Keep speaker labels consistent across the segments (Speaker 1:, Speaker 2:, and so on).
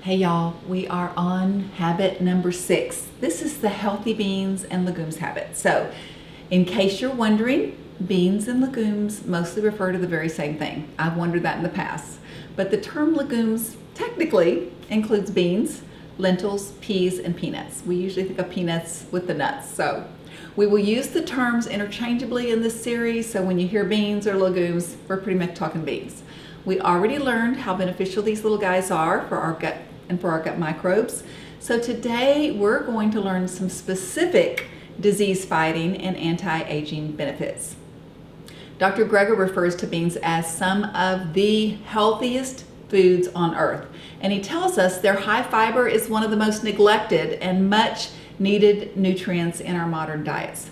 Speaker 1: Hey y'all, we are on habit number 6. This is the healthy beans and legumes habit. So, in case you're wondering, beans and legumes mostly refer to the very same thing. I've wondered that in the past. But the term legumes technically includes beans, lentils, peas, and peanuts. We usually think of peanuts with the nuts. So, we will use the terms interchangeably in this series. So, when you hear beans or legumes, we're pretty much talking beans. We already learned how beneficial these little guys are for our gut and for our gut microbes. So today we're going to learn some specific disease fighting and anti-aging benefits. Dr. Greger refers to beans as some of the healthiest foods on earth. And he tells us their high fiber is one of the most neglected and much needed nutrients in our modern diets.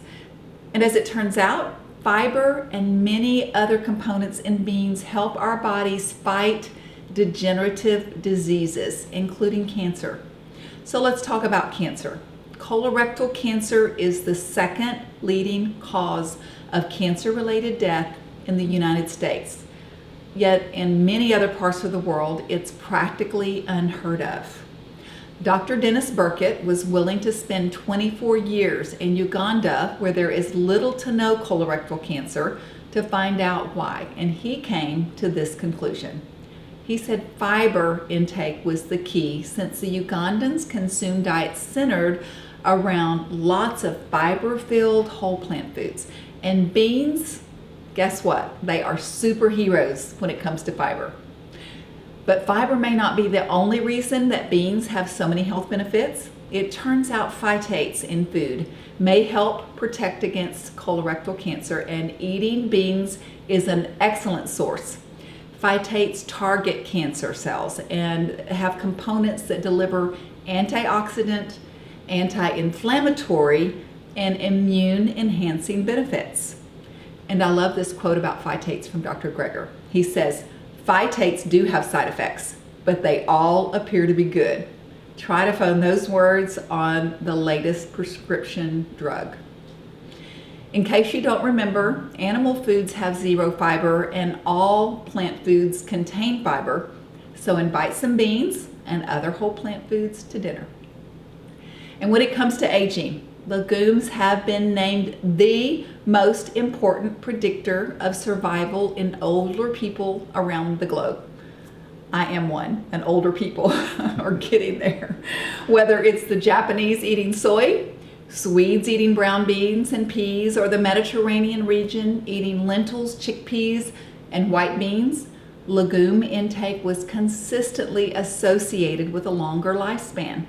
Speaker 1: And as it turns out, fiber and many other components in beans help our bodies fight degenerative diseases, including cancer. So let's talk about cancer. Colorectal cancer is the second leading cause of cancer-related death in the United States. Yet in many other parts of the world, it's practically unheard of. Dr. Dennis Burkitt was willing to spend 24 years in Uganda, where there is little to no colorectal cancer, to find out why. And he came to this conclusion. He said fiber intake was the key, since the Ugandans consume diets centered around lots of fiber-filled whole plant foods. And beans, guess what? They are superheroes when it comes to fiber. But fiber may not be the only reason that beans have so many health benefits. It turns out phytates in food may help protect against colorectal cancer, and eating beans is an excellent source. Phytates target cancer cells and have components that deliver antioxidant, anti-inflammatory, and immune-enhancing benefits. And I love this quote about phytates from Dr. Greger. He says, "Phytates do have side effects, but they all appear to be good. Try to find those words on the latest prescription drug." In case you don't remember, animal foods have zero fiber and all plant foods contain fiber. So invite some beans and other whole plant foods to dinner. And when it comes to aging, legumes have been named the most important predictor of survival in older people around the globe. I am one, and older people are getting there. Whether it's the Japanese eating soy, Swedes eating brown beans and peas, or the Mediterranean region eating lentils, chickpeas, and white beans, legume intake was consistently associated with a longer lifespan.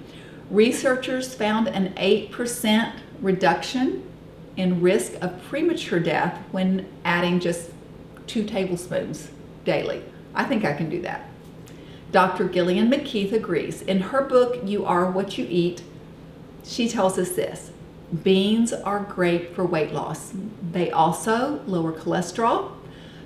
Speaker 1: Researchers found an 8% reduction in risk of premature death when adding just 2 tablespoons daily. I think I can do that. Dr. Gillian McKeith agrees. In her book, You Are What You Eat, she tells us this: beans are great for weight loss. They also lower cholesterol,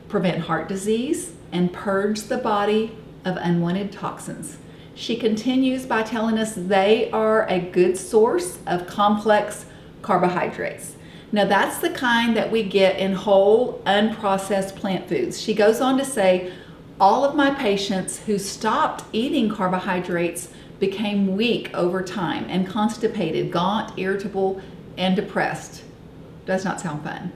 Speaker 1: prevent heart disease, and purge the body of unwanted toxins. She continues by telling us they are a good source of complex carbohydrates. Now that's the kind that we get in whole, unprocessed plant foods. She goes on to say, all of my patients who stopped eating carbohydrates became weak over time and constipated, gaunt, irritable, and depressed. Does not sound fun.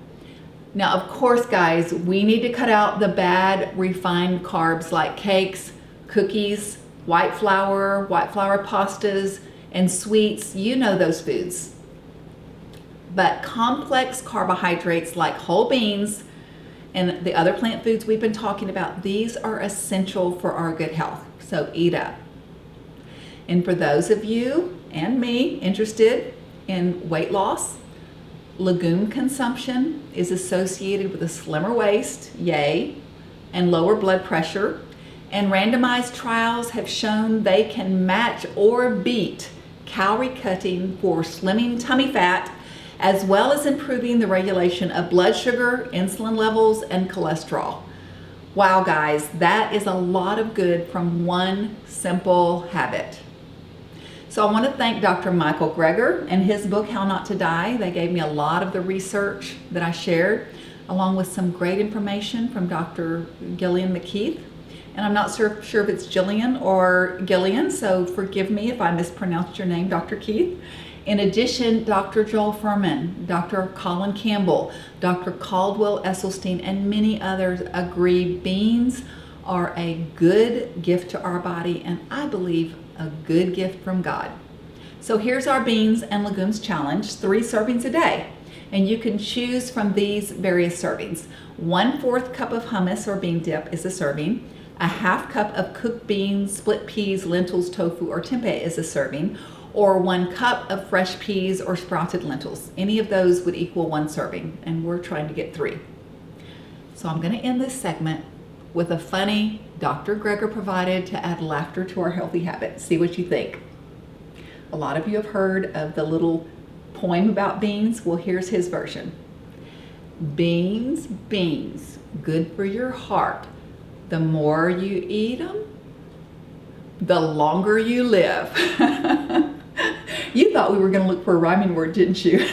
Speaker 1: Now, of course, guys, we need to cut out the bad refined carbs like cakes, cookies, white flour pastas, and sweets. You know those foods. But complex carbohydrates like whole beans and the other plant foods we've been talking about, these are essential for our good health. So eat up. And for those of you and me interested in weight loss, legume consumption is associated with a slimmer waist, yay, and lower blood pressure. And randomized trials have shown they can match or beat calorie cutting for slimming tummy fat, as well as improving the regulation of blood sugar, insulin levels, and cholesterol. Wow, guys, that is a lot of good from one simple habit. So I want to thank Dr. Michael Greger and his book, How Not to Die. They gave me a lot of the research that I shared, along with some great information from Dr. Gillian McKeith. And I'm not sure if it's Jillian or Gillian, so forgive me if I mispronounced your name, Dr. Keith. In addition, Dr. Joel Furman, Dr. Colin Campbell, Dr. Caldwell Esselstyn, and many others agree beans are a good gift to our body, and I believe a good gift from God. So here's our beans and legumes challenge, 3 servings a day. And you can choose from these various servings. 1/4 cup of hummus or bean dip is a serving. A 1/2 cup of cooked beans, split peas, lentils, tofu, or tempeh is a serving. Or 1 cup of fresh peas or sprouted lentils. Any of those would equal 1 serving, and we're trying to get 3. So I'm going to end this segment with a funny Dr. Greger provided to add laughter to our healthy habits. See what you think. A lot of you have heard of the little poem about beans. Well, here's his version. Beans, beans, good for your heart. The more you eat them, the longer you live. You thought we were going to look for a rhyming word, didn't you?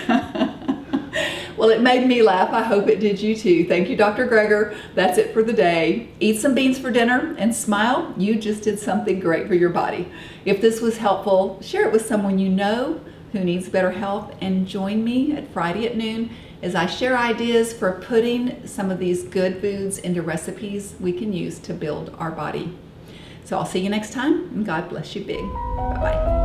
Speaker 1: Well, it made me laugh. I hope it did you too. Thank you, Dr. Greger. That's it for the day. Eat some beans for dinner and smile. You just did something great for your body. If this was helpful, share it with someone you know who needs better health, and join me at Friday at noon as I share ideas for putting some of these good foods into recipes we can use to build our body. So I'll see you next time, and God bless you big. Bye-bye.